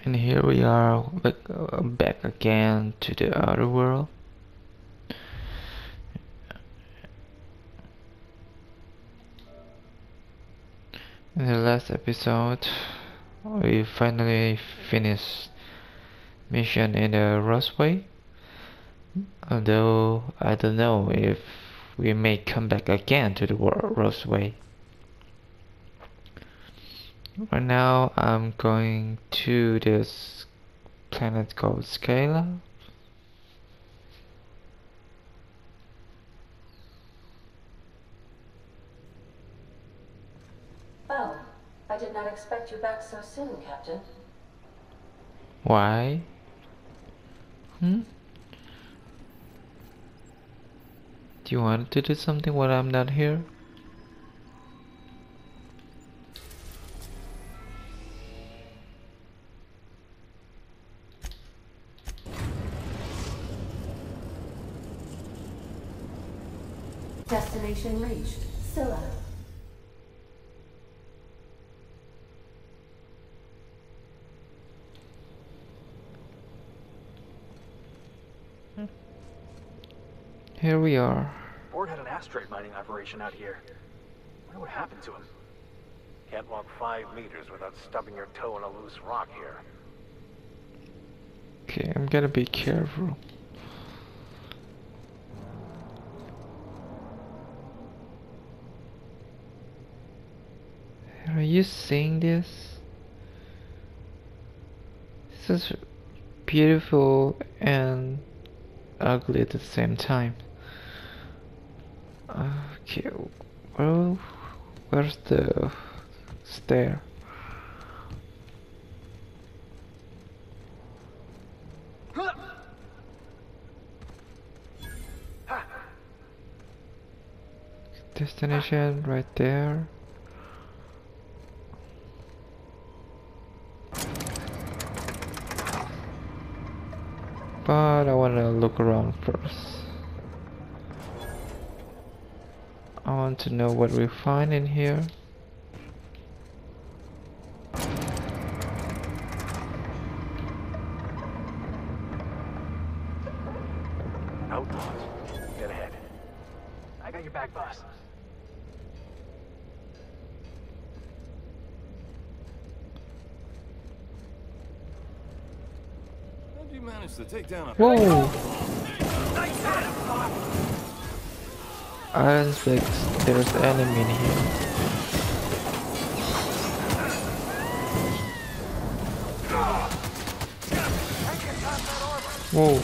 And here we are back again to the other world. In the last episode, we finally finished mission in the Roseway. Although I don't know if we may come back again to the Roseway. Right now I'm going to this planet called Scala. Oh, I did not expect you back so soon, Captain. Why? Do you want to do something while I'm not here? Destination reached. Scylla. Here we are. Ford had an asteroid mining operation out here. I wonder what happened to him. Can't walk 5 meters without stubbing your toe on a loose rock here. Okay, I'm gonna be careful. Are you seeing this? This is beautiful and ugly at the same time. Okay, well, where's the stair? Destination right there. But I wanna look around first. I want to know what we find in here. Outlaws. Dead ahead. I got your back, boss. How'd you manage to take down a... Whoa! I don't expect there's enemy in here. Whoa!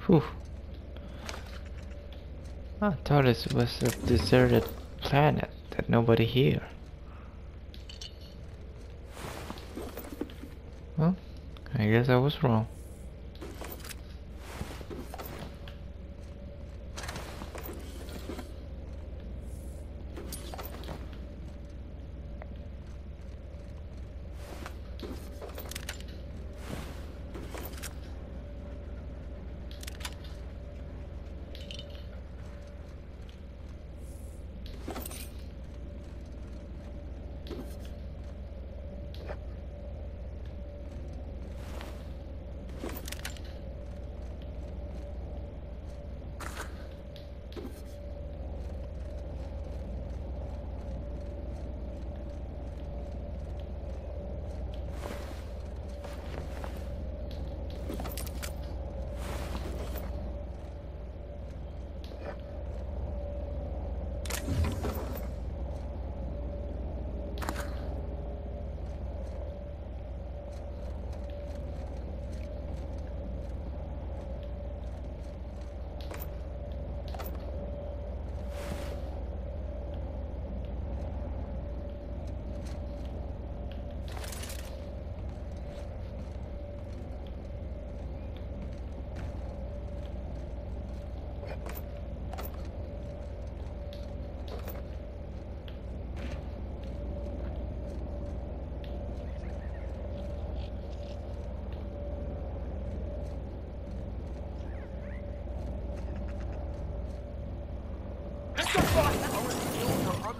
Whew. I thought it was a deserted planet that nobody here. Well, I guess I was wrong.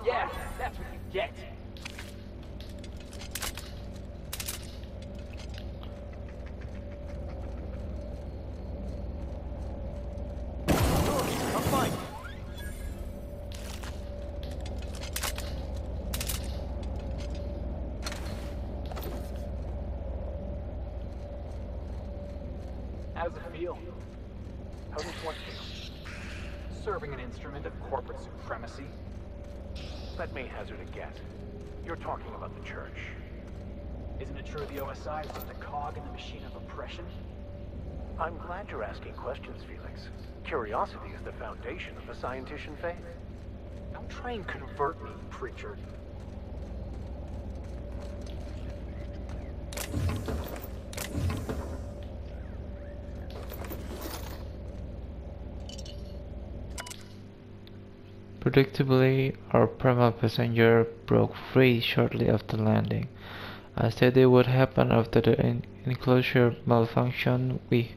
Yeah, that's what you get. I'm fine. How does it feel? How does what feel? Serving an instrument of corporate supremacy? Let me hazard a guess. You're talking about the church. Isn't it true the OSI is just a cog in the machine of oppression? I'm glad you're asking questions, Felix. Curiosity is the foundation of the scientician faith. Don't try and convert me, preacher. Predictably, our primal passenger broke free shortly after landing. I said it would happen after the enclosure malfunctioned. We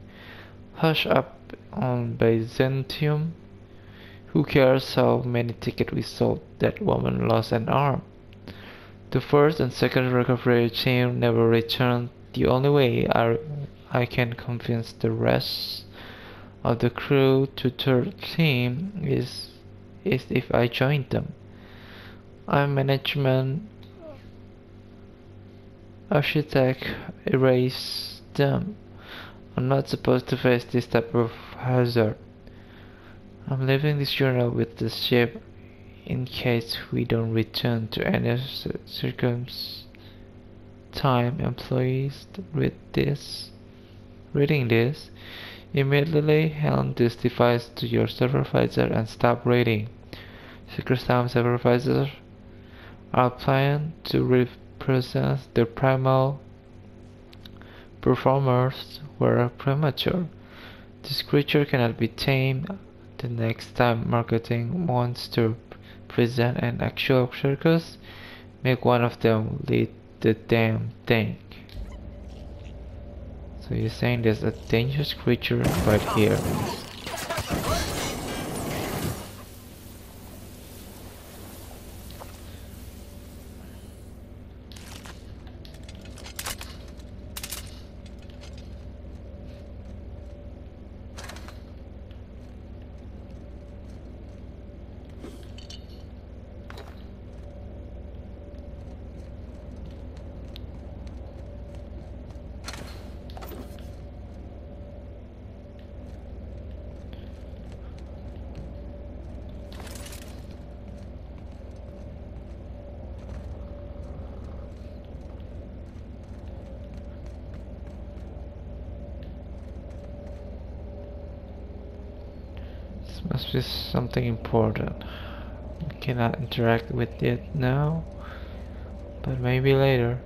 hushed up on Byzantium. Who cares how many tickets we sold? That woman lost an arm. The first and second recovery team never returned. The only way I can convince the rest of the crew to third team is if I join them. I'm management architect, erase them. I'm not supposed to face this type of hazard. I'm leaving this journal with the ship in case we don't return to any time. Employees reading this, immediately hand this device to your supervisor and stop reading. Secret Time supervisors are planned to represent the primal performers were premature. This creature cannot be tamed. The next time marketing wants to present an actual circus, make one of them lead the damn thing. So you're saying there's a dangerous creature right here. This must be something important. We cannot interact with it now, but maybe later.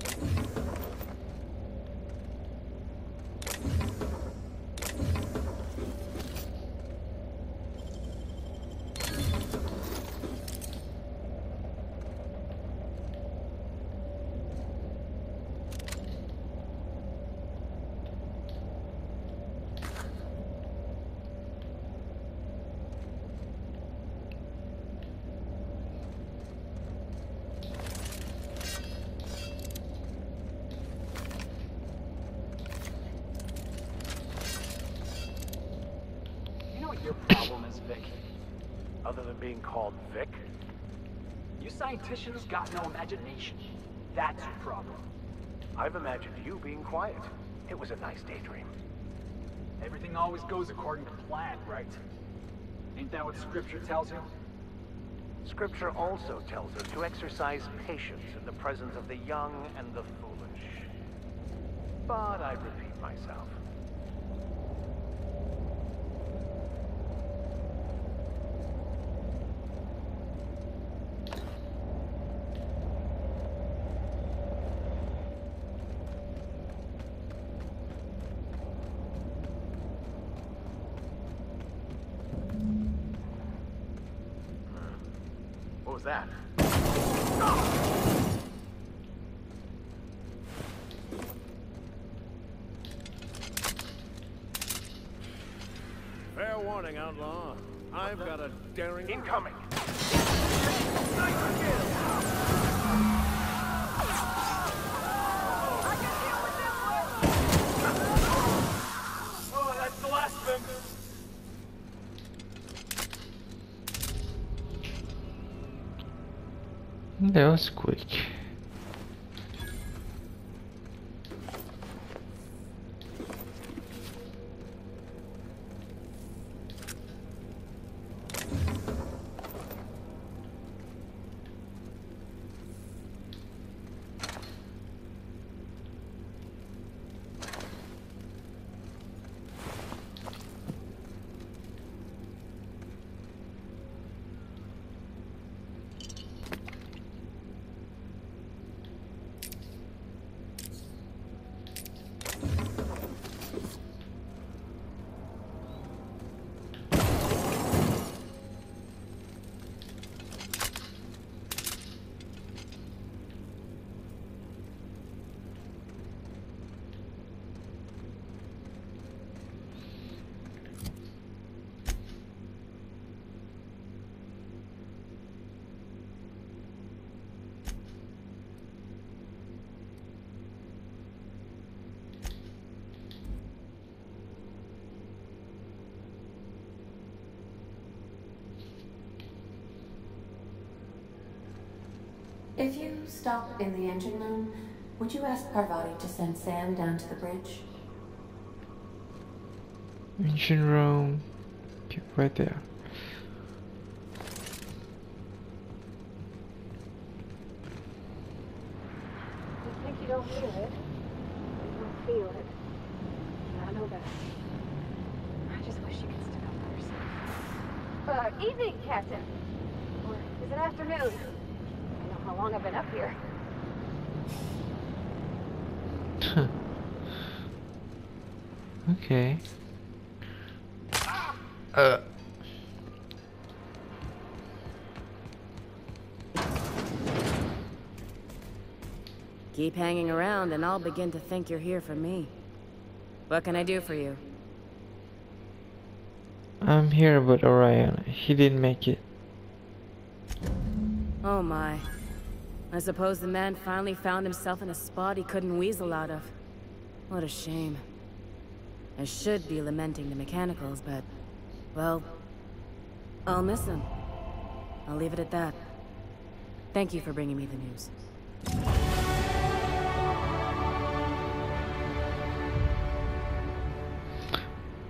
Your problem is Vic. Other than being called Vic? You scienticians got no imagination. That's your problem. I've imagined you being quiet. It was a nice daydream. Everything always goes according to plan, right? Ain't that what Scripture tells you? Scripture also tells us to exercise patience in the presence of the young and the foolish. But I repeat myself. What was that? Fair warning, outlaw. I've got a daring... Incoming! Oh, that's the last of him. That was quick. If you stop in the engine room, would you ask Parvati to send Sam down to the bridge? Engine room. Okay, right there. You think you don't hear it? You don't feel it. I know that. I just wish you could stick up for yourself. Evening, Captain. Or is it afternoon? I know how long I've been up here. Okay. Keep hanging around and I'll begin to think you're here for me. What can I do for you? I'm here about Orion. He didn't make it. Oh my. I suppose the man finally found himself in a spot he couldn't weasel out of. What a shame. I should be lamenting the mechanicals, but... well... I'll miss him. I'll leave it at that. Thank you for bringing me the news.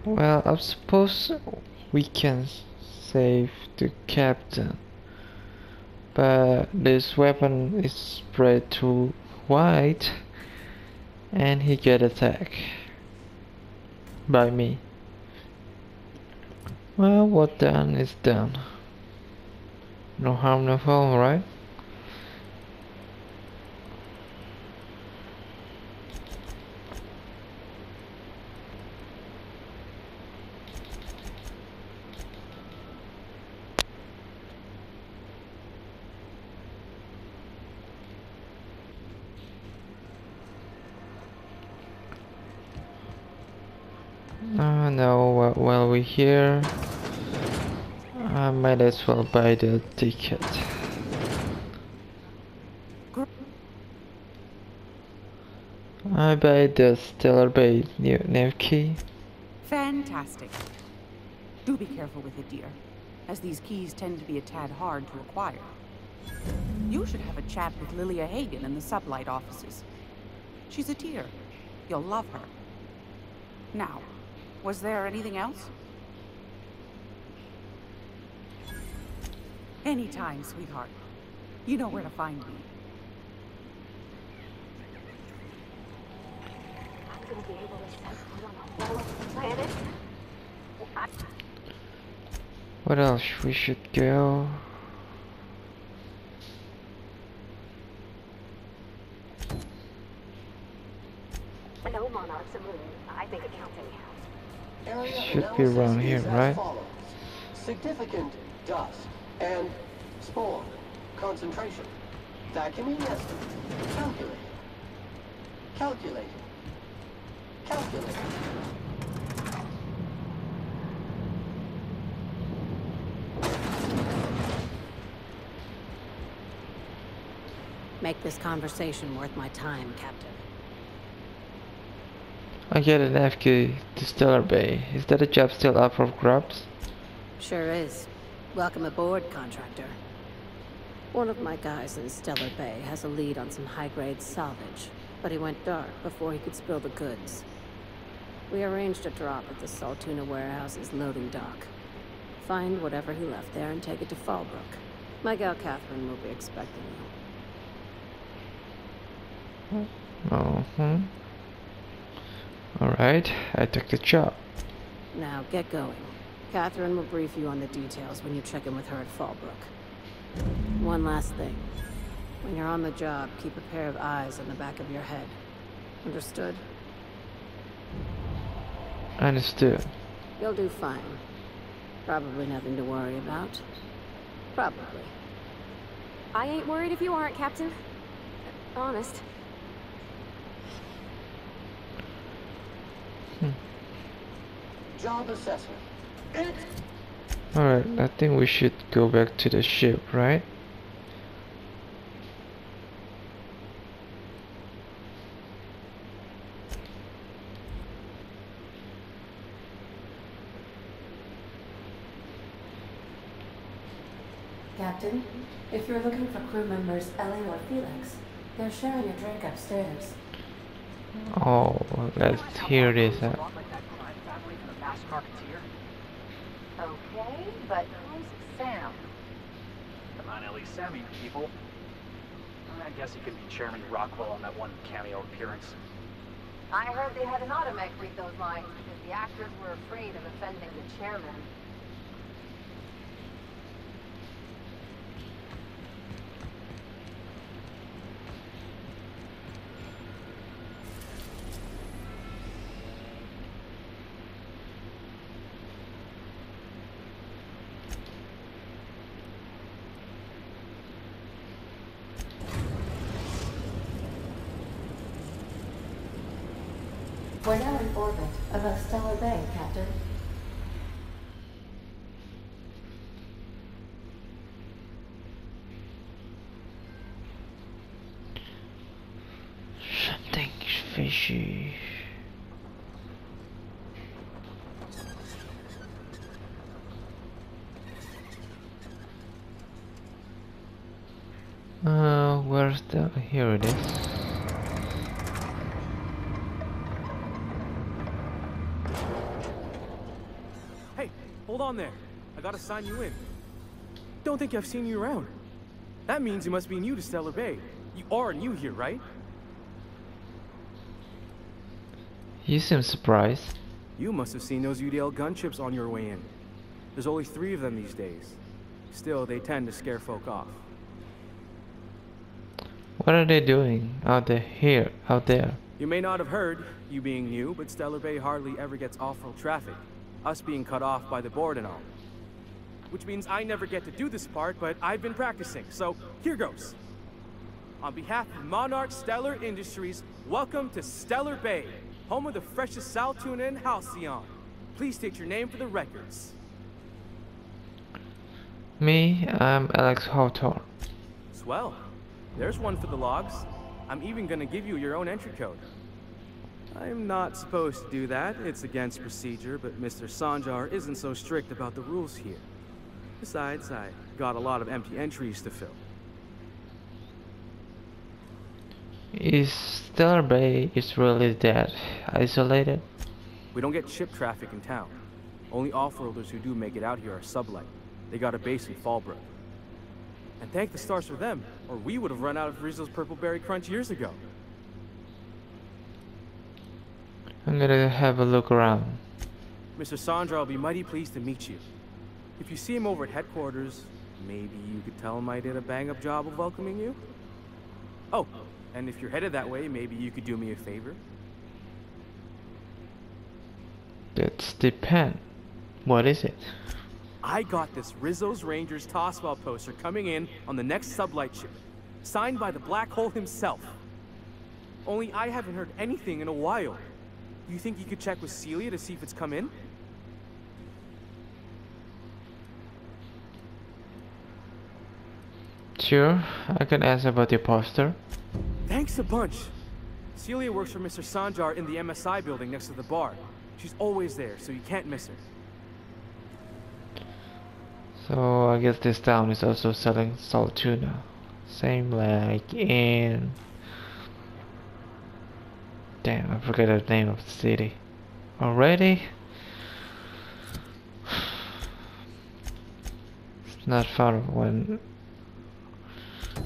Well, I suppose we can save the captain. But this weapon is spread too wide and he get attacked by me. Well, what done is done. No harm, no foul, right? No, while we're here, I might as well buy the ticket. I buy the Stellar Bay new key. Fantastic. Do be careful with it, dear, as these keys tend to be a tad hard to acquire. You should have a chat with Lilia Hagen in the sublight offices. She's a dear. You'll love her. Now, was there anything else? Anytime, sweetheart. You know where to find me. I'm gonna be able to set foot on the whole of the planet. What else we should go? No monarchs a moon. I think it counts anyhow. Area Should be around here, is as right? follows. Significant dust and spore concentration. Vacuuming estimate. Calculating. Calculating. Calculating. Make this conversation worth my time, Captain. I get an FK to Stellar Bay. Is that a job still up for grabs? Sure is. Welcome aboard, contractor. One of my guys in Stellar Bay has a lead on some high-grade salvage, but he went dark before he could spill the goods. We arranged a drop at the Saltuna warehouse's loading dock. Find whatever he left there and take it to Fallbrook. My gal Catherine will be expecting you. Alright, I took the job. Now, get going. Catherine will brief you on the details when you check in with her at Fallbrook. One last thing. When you're on the job, keep a pair of eyes on the back of your head. Understood? Understood. You'll do fine. Probably nothing to worry about. Probably. I ain't worried if you aren't, Captain. Honest. Job assessment. Alright, I think we should go back to the ship, right? Captain, if you're looking for crew members Ellie or Felix, they're sharing a drink upstairs. Oh, let's hear this out. Okay, but who's Sam? Come on, Ellie, Sammy, people. I guess he could be Chairman Rockwell on that one cameo appearance. I heard they had an automech read those lines because the actors were afraid of offending the chairman. We're now in orbit above Stellar Bay, Captain. Something fishy. Where's the... Here it is. Hey, hold on there. I gotta sign you in. Don't think I've seen you around. That means you must be new to Stellar Bay. You are new here, right? You seem surprised. You must have seen those UDL gunships on your way in. There's only 3 of them these days. Still, they tend to scare folk off. What are they doing out there? You may not have heard, you being new, but Stellar Bay hardly ever gets off-road traffic. Us being cut off by the board and all. Which means I never get to do this part, but I've been practicing, so here goes. On behalf of Monarch Stellar Industries, welcome to Stellar Bay, home of the freshest sal tuna and halcyon. Please state your name for the records. Me, I'm Alex Hawthorne. Swell. There's one for the logs. I'm even gonna give you your own entry code. I'm not supposed to do that. It's against procedure, but Mr. Sanjar isn't so strict about the rules here. Besides, I got a lot of empty entries to fill. Is Stellar Bay really that isolated? We don't get ship traffic in town. Only off-roaders who do make it out here are sublight. They got a base in Fallbrook. And thank the stars for them, or we would have run out of Rizzo's Purple Berry Crunch years ago. I'm gonna have a look around. Mr. Sandra will be mighty pleased to meet you. If you see him over at headquarters, maybe you could tell him I did a bang-up job of welcoming you? Oh, and if you're headed that way, maybe you could do me a favor? That's the pen. What is it? I got this Rizzo's Rangers Tosswell poster coming in on the next sublight ship, signed by the Black Hole himself. Only I haven't heard anything in a while. You think you could check with Celia to see if it's come in? Sure, I can ask about the poster. Thanks a bunch. Celia works for Mr. Sanjar in the MSI building next to the bar. She's always there, so you can't miss her. So I guess this town is also selling salt tuna. Same like in... Damn, I forgot the name of the city. Already? It's not fun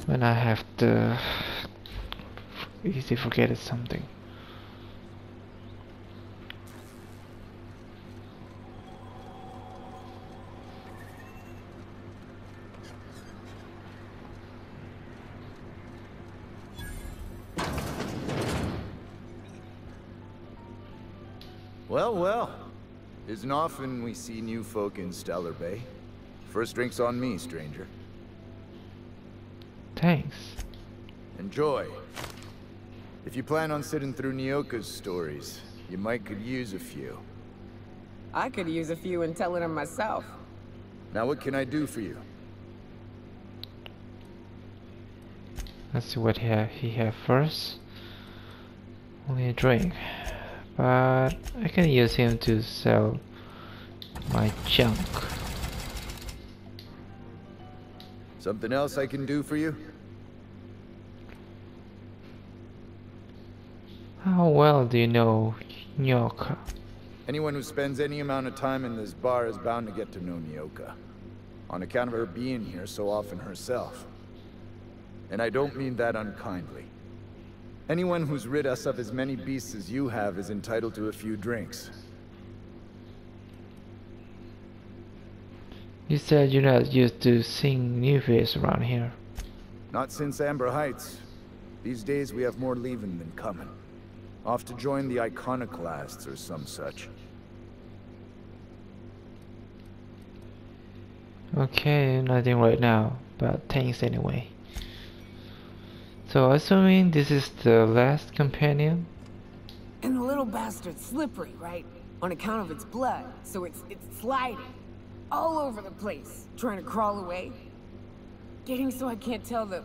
when I have to easy forget something. Well, well. Isn't often we see new folk in Stellar Bay. First drink's on me, stranger. Thanks. Enjoy. If you plan on sitting through Nyoka's stories, you might could use a few. I could use a few and telling them myself. Now what can I do for you? Let's see what he have first. Only a drink. But I can use him to sell my junk. Something else I can do for you? How well do you know Nyoka? Anyone who spends any amount of time in this bar is bound to get to know Nyoka. On account of her being here so often herself. And I don't mean that unkindly. Anyone who's rid us of as many beasts as you have is entitled to a few drinks. You said you're not used to seeing new faces around here. Not since Amber Heights. These days we have more leaving than coming. Off to join the Iconoclasts or some such. Okay, nothing right now, but thanks anyway. So assuming this is the last companion? And the little bastard's slippery, right? On account of its blood, so it's sliding. All over the place, trying to crawl away. Getting so I can't tell the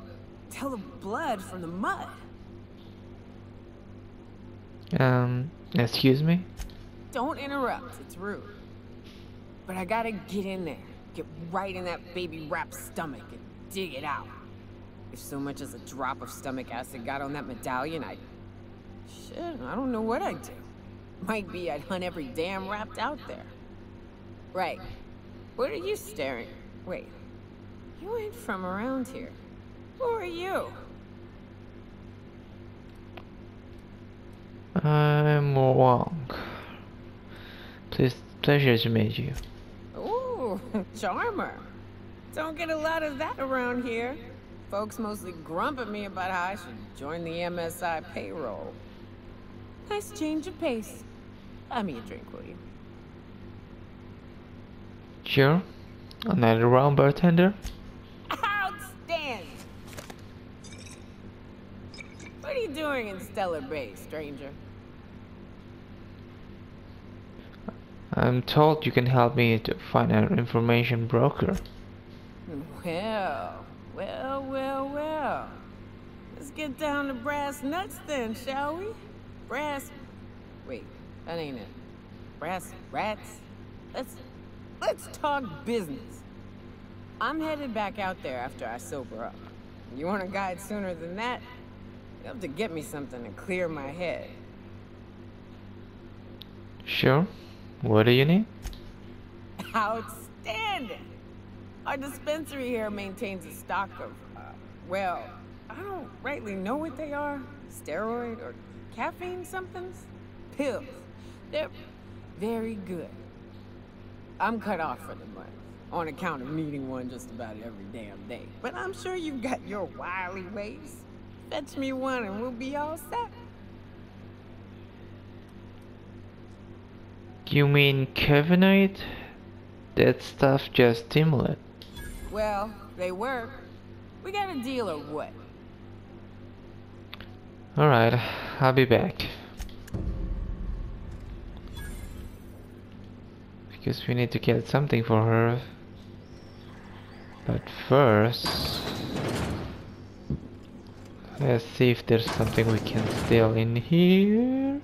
blood from the mud. Excuse me? Don't interrupt, it's rude. But I gotta get in there, get right in that baby rap's stomach and dig it out. If so much as a drop of stomach acid got on that medallion, shit, I don't know what I'd do. Might be I'd hunt every damn wrapped out there. Right. What are you staring? Wait. You ain't from around here. Who are you? I'm Wong. Pleasure to meet you. Ooh, charmer. Don't get a lot of that around here. Folks mostly grump at me about how I should join the MSI payroll. Nice change of pace. Buy me a drink, will you? Sure. Another round, bartender? Outstanding! What are you doing in Stellar Bay, stranger? I'm told you can help me to find an information broker. Well. Let's get down to brass nuts then, shall we? Wait, that ain't it. Brass rats? Let's talk business. I'm headed back out there after I sober up. You want a guide sooner than that? You have to get me something to clear my head. Sure. What do you need? Outstanding! Our dispensary here maintains a stock of, well, I don't rightly know what they are. Steroid or caffeine somethings? Pills. They're very good. I'm cut off for the month, on account of needing one just about every damn day. But I'm sure you've got your wily ways. Fetch me one and we'll be all set. You mean Kevinite? That stuff just stimulant. Well, they work. We got a deal or what? Alright, I'll be back. Because we need to get something for her. But first... Let's see if there's something we can steal in here.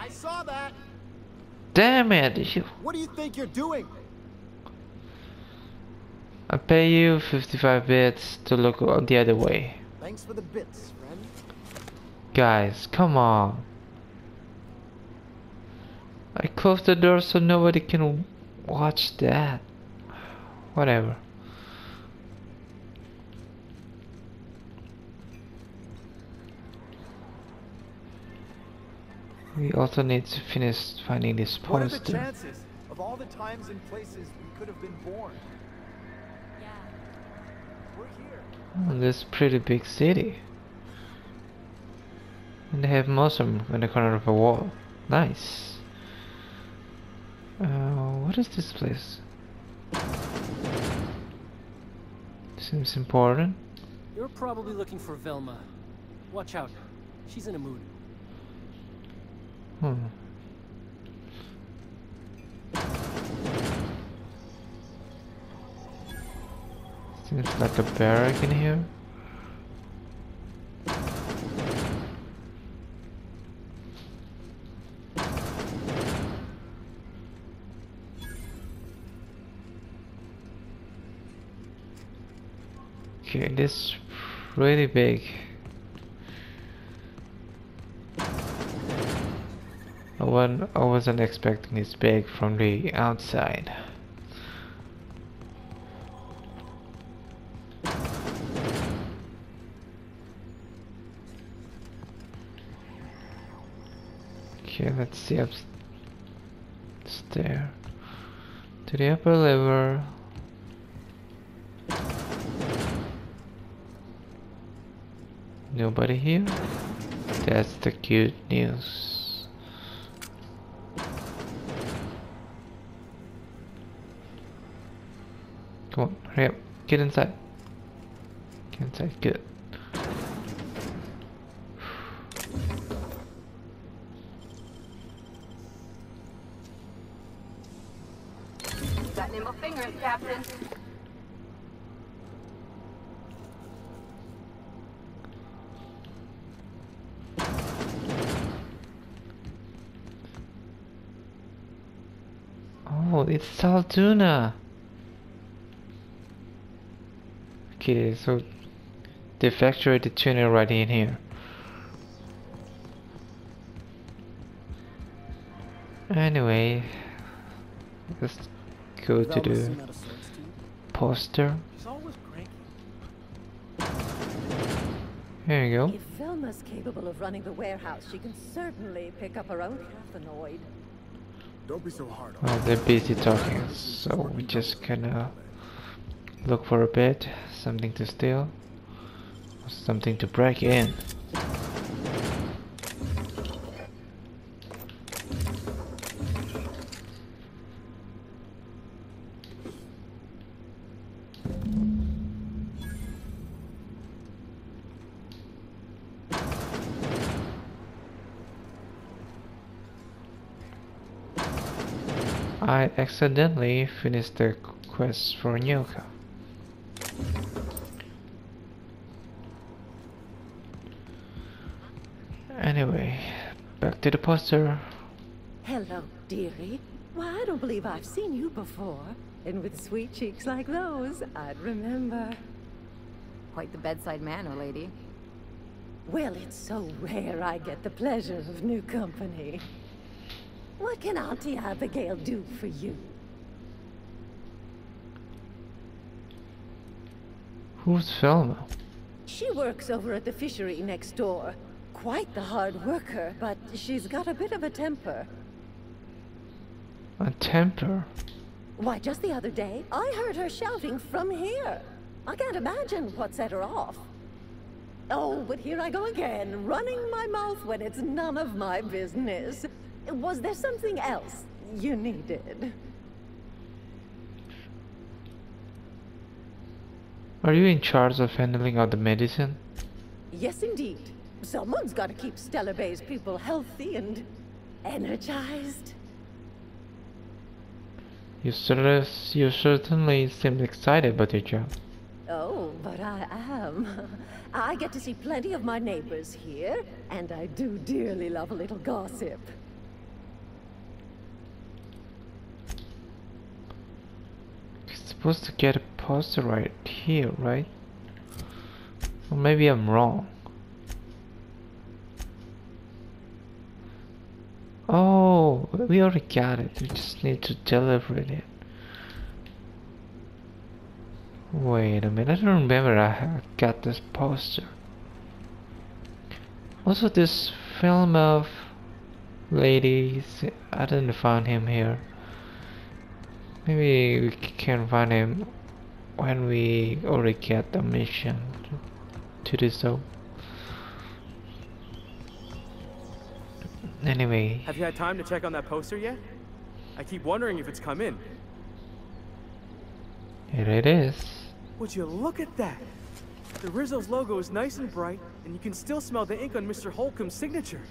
Saw that. Damn it! What do you think you're doing? I pay you 55 bits to look the other way. Thanks for the bits, friend. Guys, come on. I closed the door so nobody can watch that. Whatever. We also need to finish finding this poster. What are the chances of all the times and places we could have been born? Yeah. We're here. In this pretty big city. And they have Muslim in the corner of a wall. Nice. What is this place? Seems important. You're probably looking for Velma. Watch out. She's in a mood. Seems like a barrack in here. Okay, this is really big. I wasn't expecting this big from the outside. Okay, let's see upstairs. To the upper level. Nobody here? That's the good news. Come on, hurry up. Get inside. Get inside, good. Got nimble fingers, Captain. Oh, it's Saltuna. Okay, so the factory, the tuner right in here. Anyway, let's go to the poster. Here you go. If Velma's capable of running the warehouse, she can certainly pick up her own cathanoid. Don't be so hard on Well, they're busy talking, so we just gonna look for a bit, something to steal, something to break in. I accidentally finished the quest for Nyoka. Anyway, back to the poster. Hello, dearie. Why, I don't believe I've seen you before. And with sweet cheeks like those, I'd remember. Quite the bedside manner, lady. Well, it's so rare I get the pleasure of new company. What can Auntie Abigail do for you? Who's Velma? She works over at the fishery next door. Quite the hard worker, but she's got a bit of a temper. A temper? Why, just the other day, I heard her shouting from here. I can't imagine what set her off. Oh, but here I go again, running my mouth when it's none of my business. Was there something else you needed? Are you in charge of handling all the medicine? Yes, indeed. Someone's got to keep Stellar Bay's people healthy and energized. You certainly seem excited about your job. Oh, but I am. I get to see plenty of my neighbors here, and I do dearly love a little gossip. You're supposed to get a poster right here, right? Or maybe I'm wrong. Oh, we already got it. We just need to deliver it. Wait a minute, I don't remember I got this poster. Also, this film of ladies, I didn't find him here. Maybe we can find him when we already get the mission to do so. Anyway. Have you had time to check on that poster yet? I keep wondering if it's come in. Here it is. Would you look at that? The Rizzo's logo is nice and bright, and you can still smell the ink on Mr. Holcomb's signature.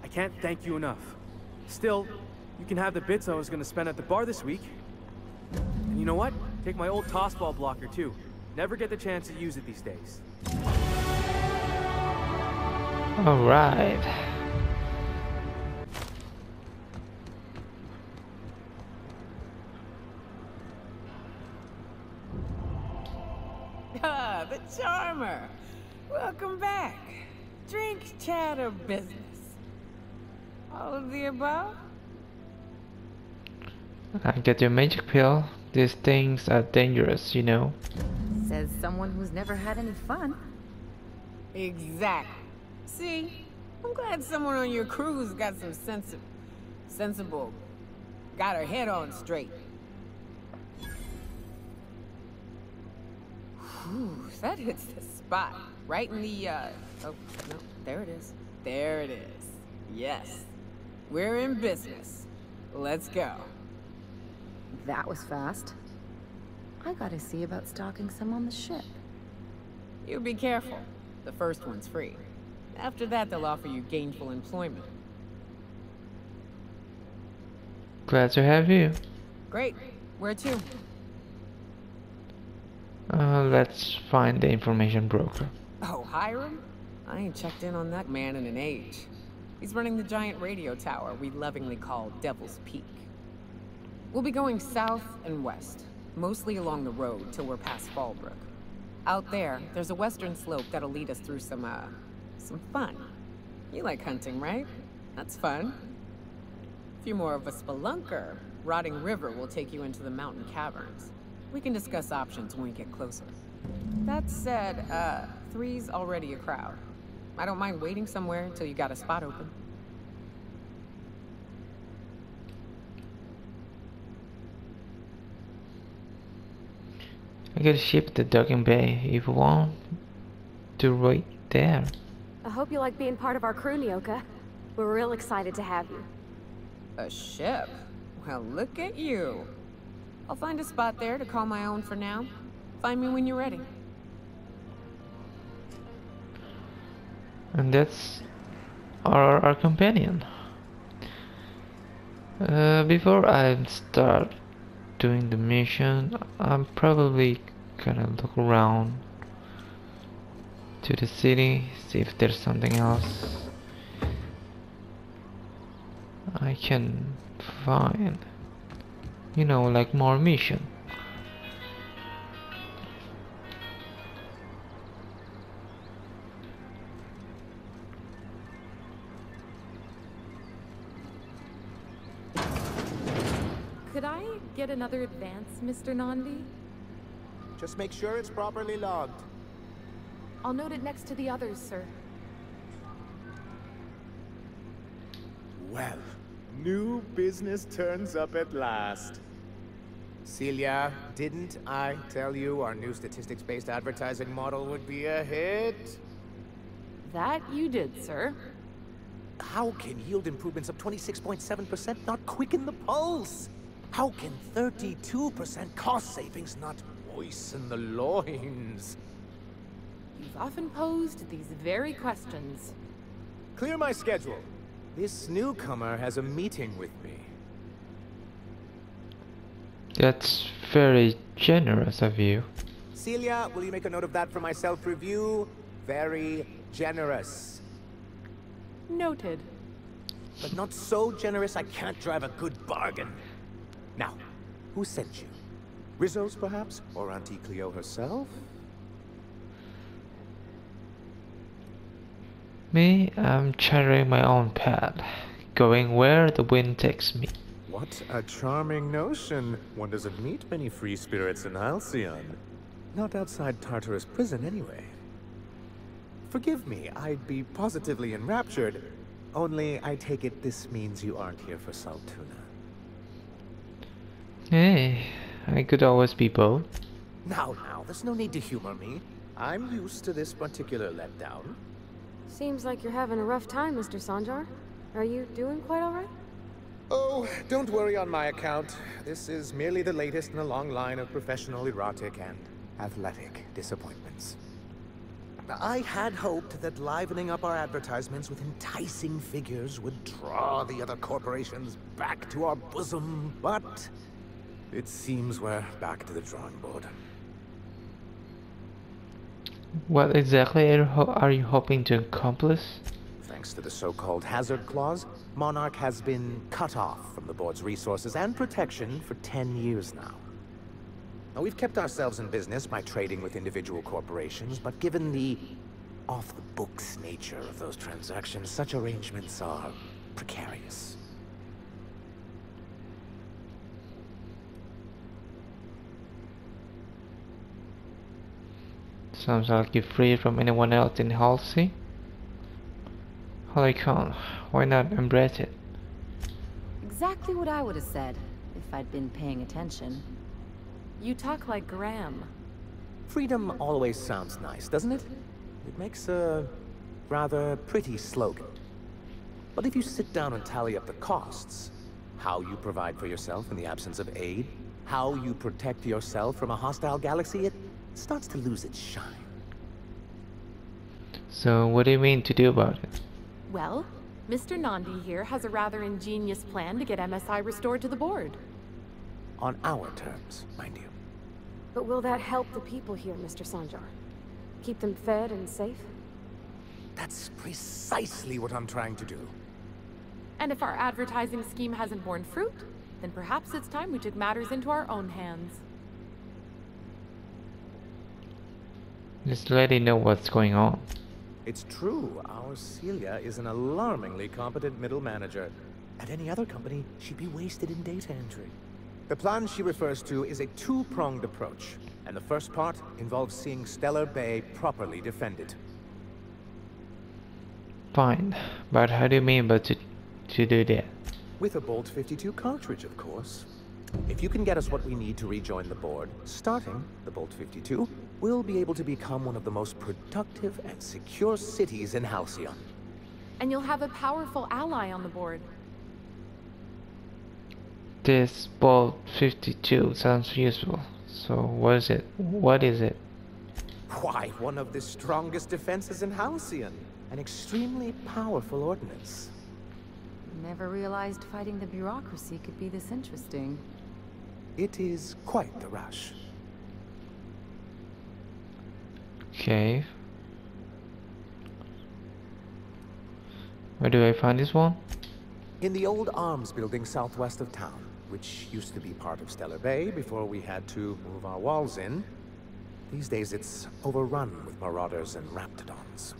I can't thank you enough. Still, you can have the bits I was going to spend at the bar this week. And you know what? Take my old tossball blocker too. Never get the chance to use it these days. Alright. Ah, the charmer. Welcome back. Drink, chat, or business? All of the above? I get your magic pill. These things are dangerous, you know. Says someone who's never had any fun. Exactly. See, I'm glad someone on your crew's got some sensible, got her head on straight. Whew, that hits the spot. Right in the, oh, no, there it is. There it is. Yes. We're in business. Let's go. That was fast. I gotta see about stalking some on the ship. You be careful. The first one's free. After that, they'll offer you gainful employment. Glad to have you. Great. Where to? Let's find the information broker. Oh, Hiram? I ain't checked in on that man in an age. He's running the giant radio tower we lovingly call Devil's Peak. We'll be going south and west, mostly along the road till we're past Fallbrook. Out there, there's a western slope that'll lead us through some fun. You like hunting, right? That's fun. If you're more of a spelunker, Rotting River will take you into the mountain caverns. We can discuss options when we get closer. That said, 3's already a crowd. I don't mind waiting somewhere until you got a spot open. I got a ship at the docking bay if you want to right there. I hope you like being part of our crew, Nyoka. We're real excited to have you. A ship? Well, look at you. I'll find a spot there to call my own for now. Find me when you're ready. And that's our companion. Before I start doing the mission, I'm probably gonna look around to the city, see if there's something else I can find. You know, like more mission. Could I get another advance, Mr. Nandi? Just make sure it's properly logged. I'll note it next to the others, sir. Well, new business turns up at last. Celia, didn't I tell you our new statistics-based advertising model would be a hit? That you did, sir. How can yield improvements of 26.7% not quicken the pulse? How can 32% cost savings not moisten the loins? You've often posed these very questions. Clear my schedule. This newcomer has a meeting with me. That's very generous of you. Celia, will you make a note of that for my self-review? Very generous. Noted. But not so generous I can't drive a good bargain. Now, who sent you? Rizzo's, perhaps? Or Auntie Cleo herself? Me, I'm chartering my own path, going where the wind takes me. What a charming notion. One doesn't meet many free spirits in Halcyon. Not outside Tartarus prison, anyway. Forgive me, I'd be positively enraptured. Only, I take it this means you aren't here for salt tuna. Hey, I could always be both. Now, there's no need to humor me. I'm used to this particular letdown. Seems like you're having a rough time, Mr. Sanjar. Are you doing quite alright? Oh, don't worry on my account. This is merely the latest in a long line of professional erotic and athletic disappointments. I had hoped that livening up our advertisements with enticing figures would draw the other corporations back to our bosom, but it seems we're back to the drawing board. What exactly are you hoping to accomplish? thanks to the so-called hazard clause, Monarch has been cut off from the board's resources and protection for 10 years now. Now, we've kept ourselves in business by trading with individual corporations, but given the off-the-books nature of those transactions, such arrangements are precarious. Sounds like you're free from anyone else in Halsey. Holy cow, why not embrace it? Exactly what I would have said, if I'd been paying attention. You talk like Graham. Freedom always sounds nice, doesn't it? It makes a rather pretty slogan. But if you sit down and tally up the costs, how you provide for yourself in the absence of aid, how you protect yourself from a hostile galaxy, it starts to lose its shine. So what do you mean to do about it? Well, Mr. Nandi here has a rather ingenious plan to get MSI restored to the board. On our terms, mind you. But will that help the people here, Mr. Sanjar? Keep them fed and safe? That's precisely what I'm trying to do. And if our advertising scheme hasn't borne fruit, then perhaps it's time we took matters into our own hands. This lady know what's going on. It's true, our Celia is an alarmingly competent middle manager. At any other company, she'd be wasted in data entry. The plan she refers to is a two-pronged approach, and the first part involves seeing Stellar Bay properly defended. Fine, but how do you mean by to do that? With a Bolt 52 cartridge, of course. If you can get us what we need to rejoin the board, starting the Bolt 52, we'll be able to become one of the most productive and secure cities in Halcyon. And you'll have a powerful ally on the board. This Bolt 52 sounds useful. So what is it? What is it? Why, one of the strongest defenses in Halcyon. An extremely powerful ordnance. Never realized fighting the bureaucracy could be this interesting. It is quite the rush. Okay. Where do I find this one? In the old arms building southwest of town, which used to be part of Stellar Bay before we had to move our walls in. These days it's overrun with marauders and raptidons.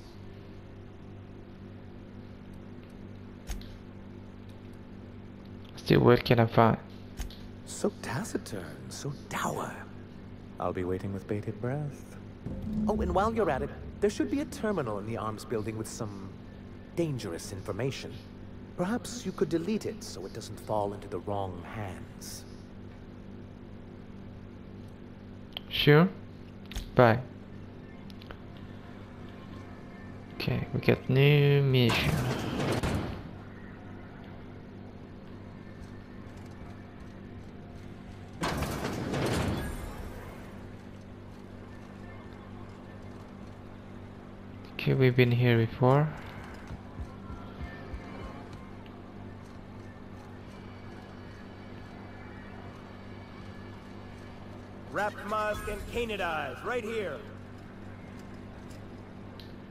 Still, what can I find? So taciturn, so dour. I'll be waiting with bated breath. Oh, and while you're at it, there should be a terminal in the arms building with some dangerous information. Perhaps you could delete it so it doesn't fall into the wrong hands. Sure. Bye. Okay. Okay, we get new mission. Okay, we've been here before. Wrapped musk and canid eyes, right here.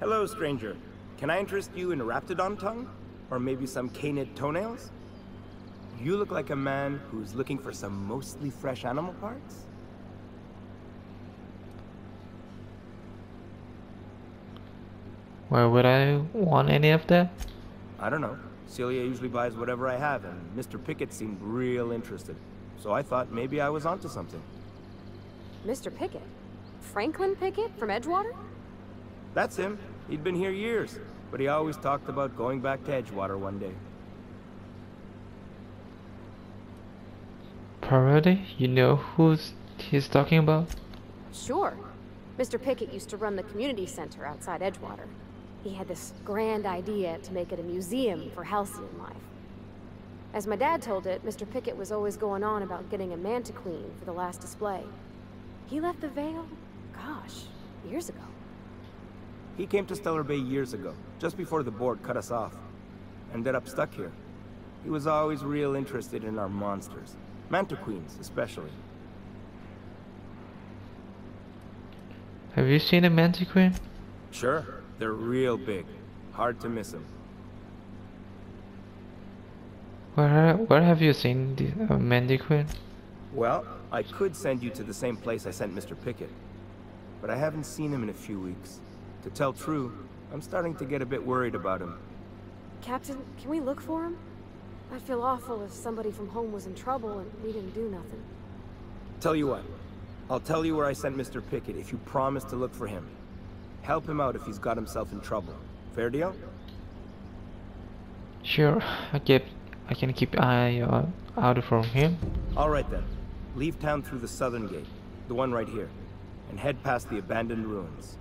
Hello, stranger. Can I interest you in a raptidon tongue? Or maybe some canid toenails? You look like a man who's looking for some mostly fresh animal parts? Why would I want any of that? I don't know. Celia usually buys whatever I have, and Mr. Pickett seemed real interested. So I thought maybe I was onto something. Mr. Pickett? Franklin Pickett from Edgewater? That's him. He'd been here years, but he always talked about going back to Edgewater one day. Parody? You know who he's talking about? Sure. Mr. Pickett used to run the community center outside Edgewater. He had this grand idea to make it a museum for halcyon life. As my dad told it, Mr. Pickett was always going on about getting a manta queen for the last display. He left the Vale, gosh, years ago. He came to Stellar Bay years ago, just before the board cut us off. Ended up stuck here. He was always real interested in our monsters. Manta queens, especially. Have you seen a manta queen? Sure. They're real big. Hard to miss them. Where have you seen the manta queen? Well, I could send you to the same place I sent Mr. Pickett. But I haven't seen him in a few weeks. To tell true, I'm starting to get a bit worried about him. Captain, can we look for him? I'd feel awful if somebody from home was in trouble and we didn't do nothing. Tell you what, I'll tell you where I sent Mr. Pickett if you promise to look for him. Help him out if he's got himself in trouble. Fair deal? Sure, I can keep an eye out for him. Alright then. Leave town through the southern gate, the one right here, and head past the abandoned ruins.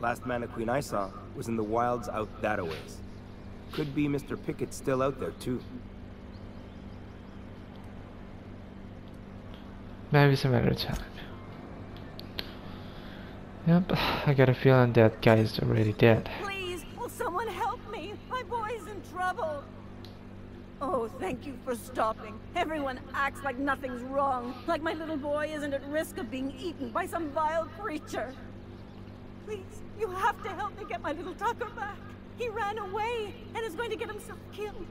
Last Mana Queen I saw was in the wilds out that-a-ways. Could be Mr. Pickett still out there too. Maybe some other time. Yep, I got a feeling that guy is already dead. Please, will someone help me? My boy's in trouble. Oh, thank you for stopping. Everyone acts like nothing's wrong, like my little boy isn't at risk of being eaten by some vile creature. Please, you have to help me get my little Tucker back. He ran away and is going to get himself killed.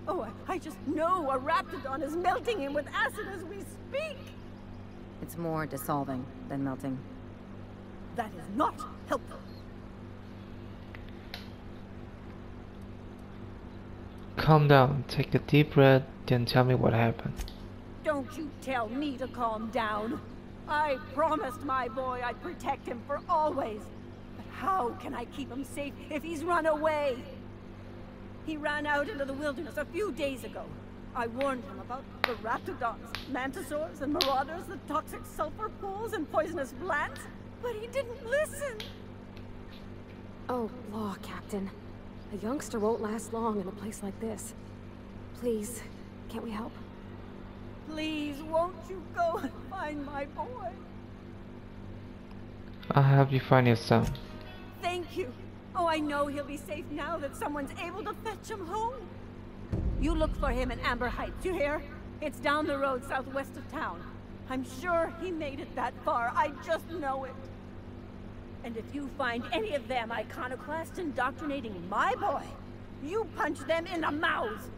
Oh, I just know a raptidon is melting him with acid as we speak. It's more dissolving than melting. That is not helpful. Calm down, take a deep breath, then tell me what happened. Don't you tell me to calm down. I promised my boy I'd protect him for always. But how can I keep him safe if he's run away? He ran out into the wilderness a few days ago. I warned him about the raptidons, mantisaurs, and marauders, the toxic sulfur pools, and poisonous plants, but he didn't listen. Oh, law, Captain. A youngster won't last long in a place like this. Please, can't we help? Please, won't you go and find my boy? I'll help you find your son. Thank you. Oh, I know he'll be safe now that someone's able to fetch him home. You look for him in Amber Heights, you hear? It's down the road southwest of town. I'm sure he made it that far. I just know it. And if you find any of them iconoclasts indoctrinating my boy, you punch them in the mouths.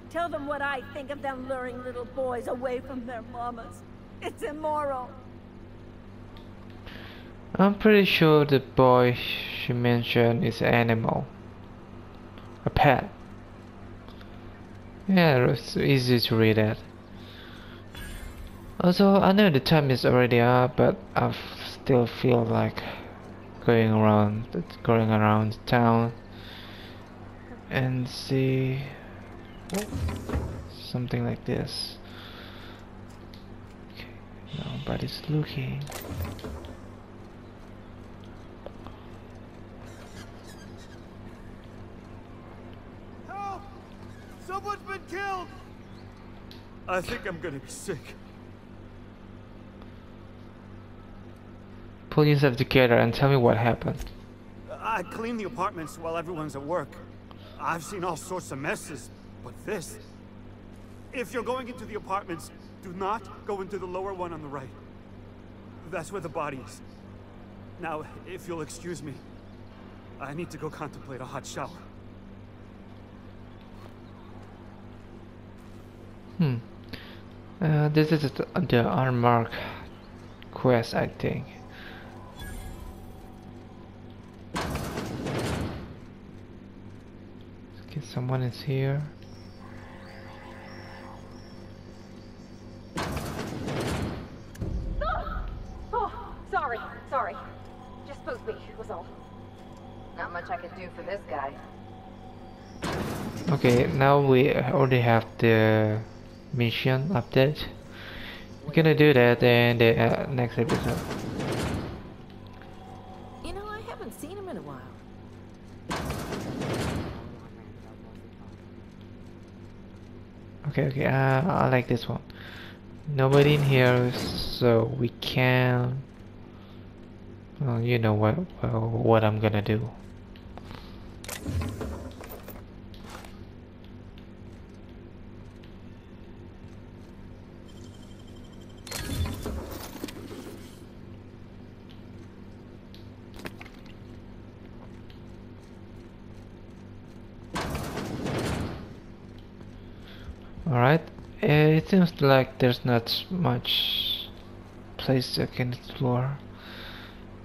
Tell them what I think of them luring little boys away from their mamas. It's immoral. I'm pretty sure the boy she mentioned is an animal. A pet. Yeah, it's easy to read that. Also, I know the time is already up, but I still feel like going around town and see something like this. Okay, nobody's looking. Someone's been killed! I think I'm gonna be sick. Pull yourself together and tell me what happened. I clean the apartments while everyone's at work. I've seen all sorts of messes, but this... If you're going into the apartments, do not go into the lower one on the right. That's where the body is. Now, if you'll excuse me, I need to go contemplate a hot shower. This is the unmarked quest, I think. Okay, someone is here. Oh, sorry. Just spooked me, was all. Not much I could do for this guy. Okay, now we already have the mission update. We're gonna do that in the next episode. You know, I haven't seen him in a while. Okay, I like this one. Nobody in here, so we can. Well, you know what I'm gonna do. Alright, it seems like there's not much place I can explore,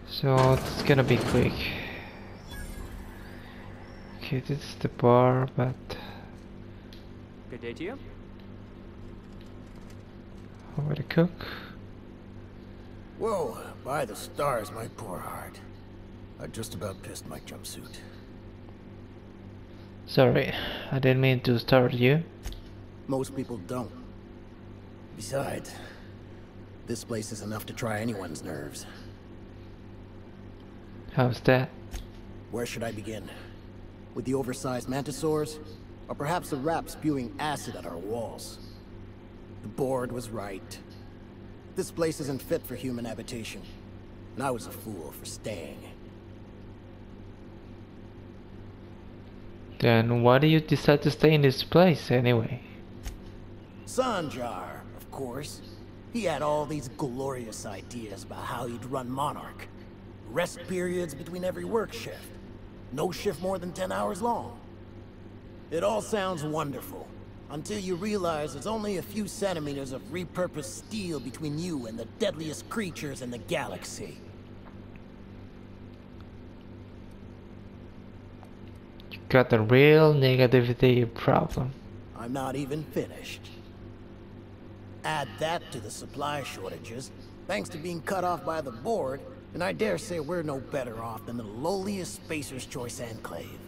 so it's gonna be quick. Okay, this is the bar, but... Good day to you. Over the cook. Whoa, by the stars, my poor heart. I just about pissed my jumpsuit. Sorry, I didn't mean to startle you. Most people don't. Besides, this place is enough to try anyone's nerves. How's that? Where should I begin? With the oversized mantisaurs? Or perhaps the rat spewing acid at our walls? The board was right. This place isn't fit for human habitation. And I was a fool for staying. Then why do you decide to stay in this place anyway? Sanjar, of course. He had all these glorious ideas about how he'd run Monarch. Rest periods between every work shift. No shift more than 10 hours long. It all sounds wonderful, until you realize there's only a few centimeters of repurposed steel between you and the deadliest creatures in the galaxy. You got a real negativity problem. I'm not even finished. Add that to the supply shortages, thanks to being cut off by the board, and I dare say we're no better off than the lowliest Spacer's Choice enclave.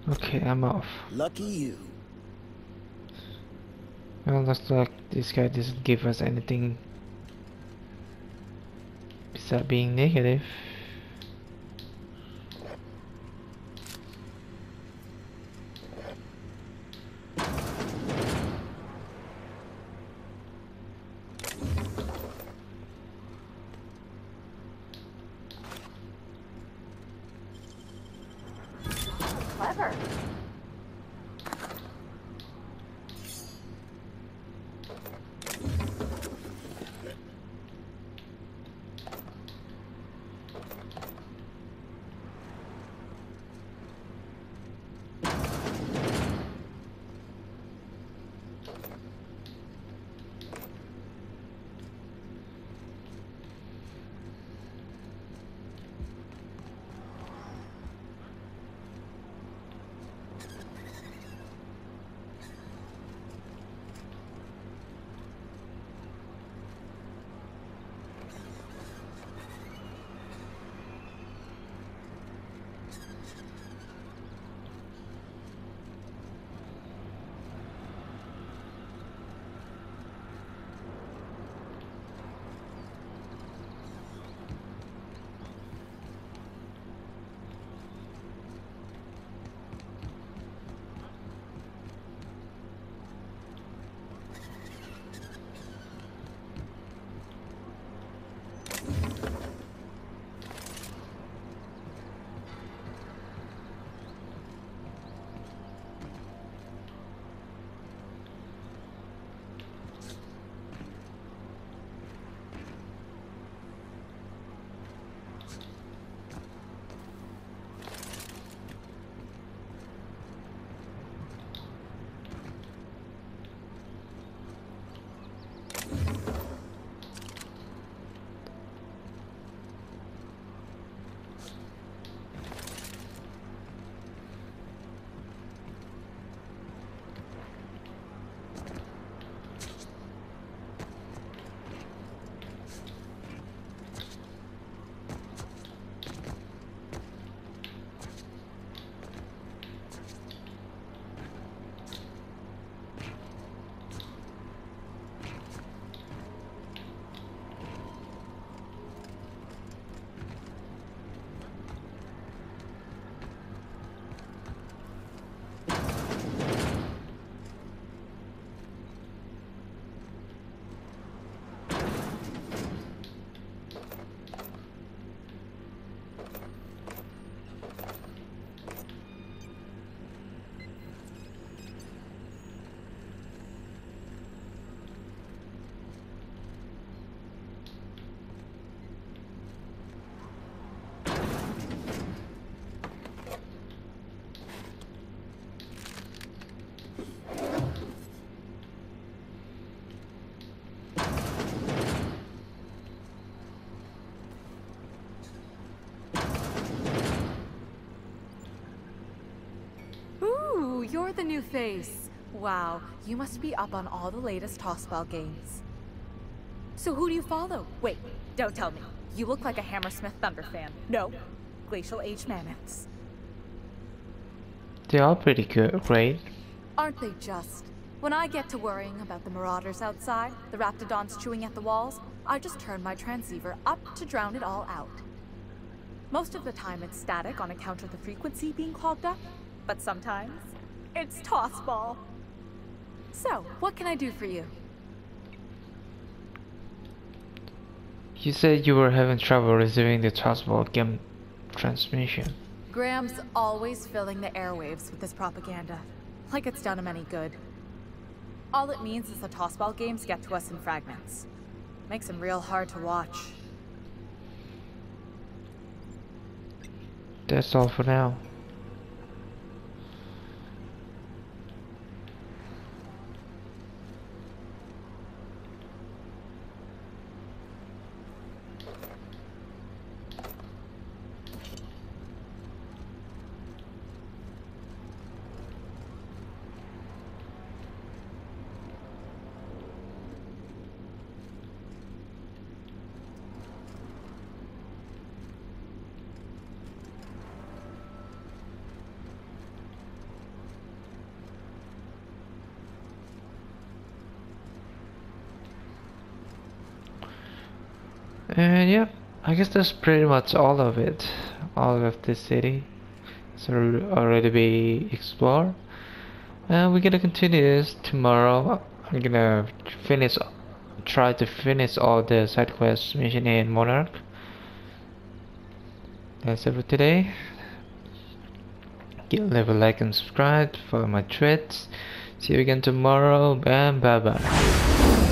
Okay, I'm off. Lucky you. Well, looks like this guy doesn't give us anything besides being negative. Clever. you're the new face. Wow, you must be up on all the latest tossball games. So who do you follow? Wait, don't tell me. You look like a Hammersmith Thunder fan. No, Glacial Age Mammoths. They are pretty good, great. Aren't they just? When I get to worrying about the marauders outside, the raptidons chewing at the walls, I just turn my transceiver up to drown it all out. Most of the time it's static on account of the frequency being clogged up, but sometimes it's tossball. So, what can I do for you? You said you were having trouble receiving the tossball game transmission. Graham's always filling the airwaves with this propaganda, like it's done him any good. All it means is the tossball games get to us in fragments. Makes them real hard to watch. That's all for now. And yeah, I guess that's pretty much all of it. All of this city is already be explored. And we're gonna continue this tomorrow. I'm gonna try to finish all the side quest mission in Monarch. That's it for today. Leave a like and subscribe, follow my threads. See you again tomorrow, and bye bye.